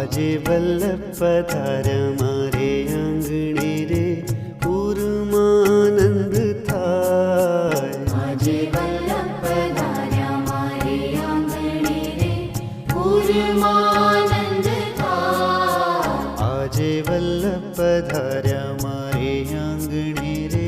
આજે વલ્લભ પધાર્યા મારે આંગણે રે, પૂર્માનંદ થાય. આજે વલ્લભ પધાર્યા મારે આંગણે રે, પૂર્માનંદ થાય. આજે વલ્લભ પધાર્યા મારે આંગણે રે.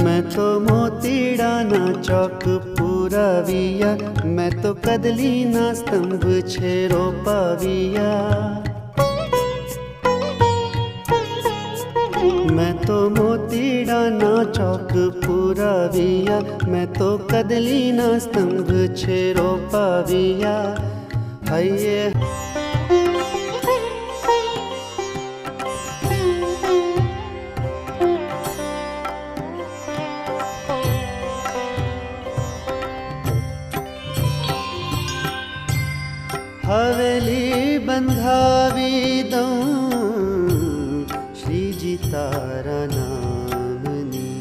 मैं तो मोतीडाना चौक पुराविया, मैं तो कदलीना स्तंभ छे रोपाविया. मैं तो मोतीडाना चौक पुराविया, मैं तो कदलीना स्तंभ छे रोपाविया. हये हवेली बंधावी दऊं श्रीजी तारा नामनी.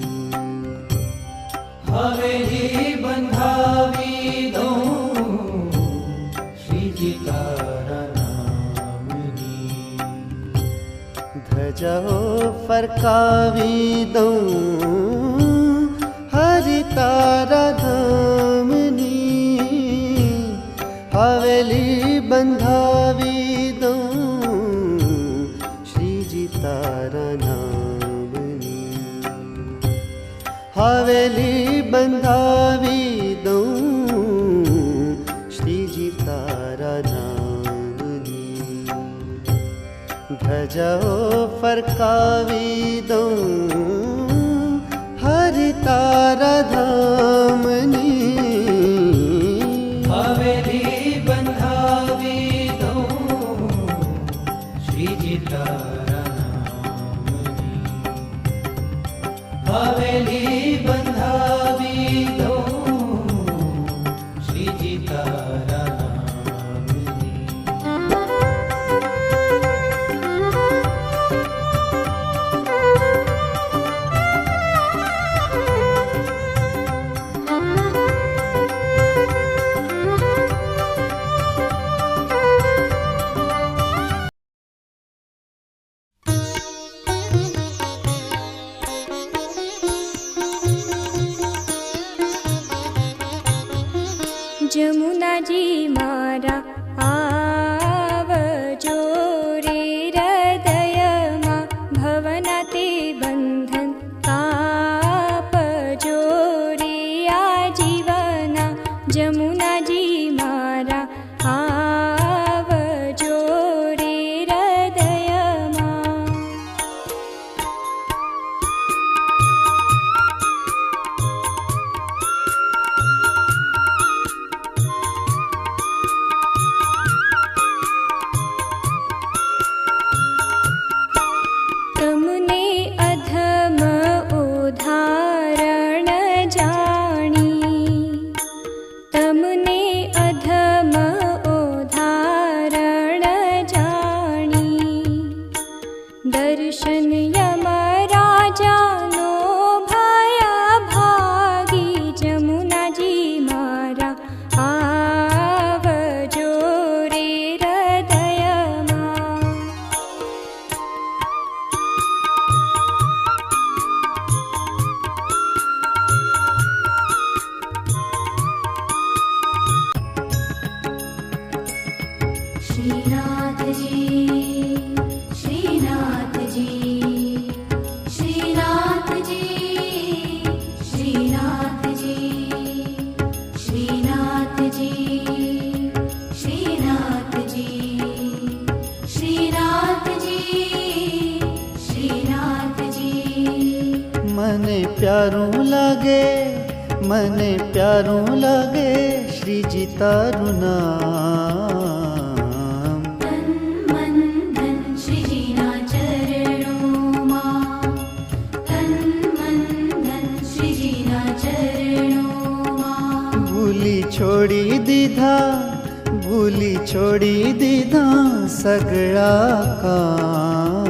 हवेली बंधावी दऊं श्रीजी तारा नामनी. धजाओ फरकावी दऊं हरि तारा धामनी. हवेली बंधावी दऊं श्रीजी तारा नामनी. हवेली बंधावी दऊं श्रीजी तारा नामनी. धजाओ फरकावी दऊं हरि तारा धामनी. हवेली बंधावी दऊं श्रीजी तारा नामनी. हवेली बंधावी दऊं श्रीजी तारा नामनी. જમુનાજી મારા આવજો રે, હૃદયમાં ભવના તે બંધન કાપજો રે. આ જીવના જમુનાજી મારા આવજો રે, હૃદયમાં. તમને અધમ ઉદાહરણ જાણી, તમને અધમ ઉદાહરણ જાણી. દર્શન યમરાજાનો ભય ભાગી, જમુનાજી મારા આવજો રે, હૃદયમાં. શ્રીનાથજી, શ્રીનાથજી, શ્રીનાથજી, શ્રીનાથજી, શ્રીનાથજી, શ્રીનાથજી, શ્રીનાથજી, શ્રીનાથજી. મને પ્યારું લાગે, મને પ્યારું લાગે શ્રીજી તારું નામ. તન મન ધન શ્રીજીના ચરણોમાં, તન મન ધન શ્રીજીના ચરણોમાં. ભૂલી છોડી દીધા, ભૂલી છોડી દીધા સગળા કામ.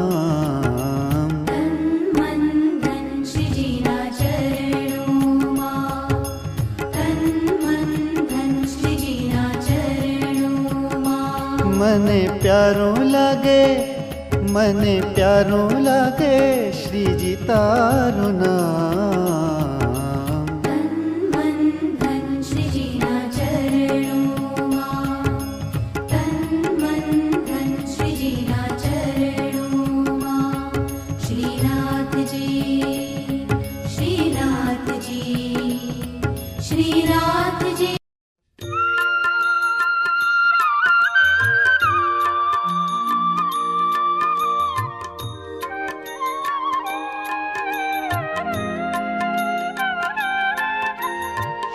તન મન ધન શ્રીજીના ચરણોમાં, તન મન ધન શ્રીજીના ચરણોમાં. મને પ્યારું લાગે, મને પ્યારું લાગે શ્રીજી તારું નામ. તન મન ધન શ્રીજીના ચરણોમાં, તન મન ધન શ્રીજીના ચરણોમાં. શ્રીનાથજી, શ્રીનાથજી, શ્રીનાથજી.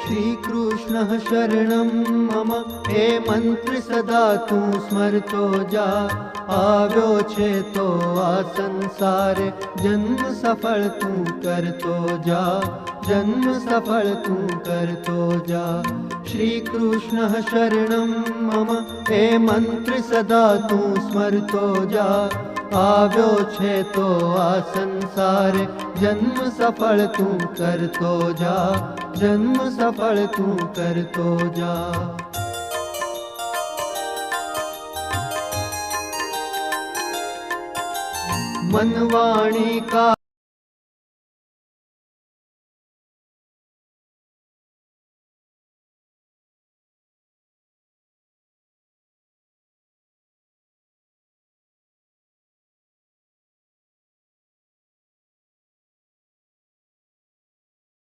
શ્રી કૃષ્ણ શરણમ મમ એ મંત્ર સદા તું સ્મરતો જા. આવ્યો છે તો આ સંસારે જન્મ સફળ તું કરતો જા, જન્મ સફળ તું કરતો જા. શ્રી કૃષ્ણ શરણમ મમ એ મંત્ર સદા તું સ્મરતો જા. આવ્યો છે તો આ સંસારે જન્મ સફળ તું કરતો જા, જન્મ સફળ તું કરતો જા. મન વાણી કા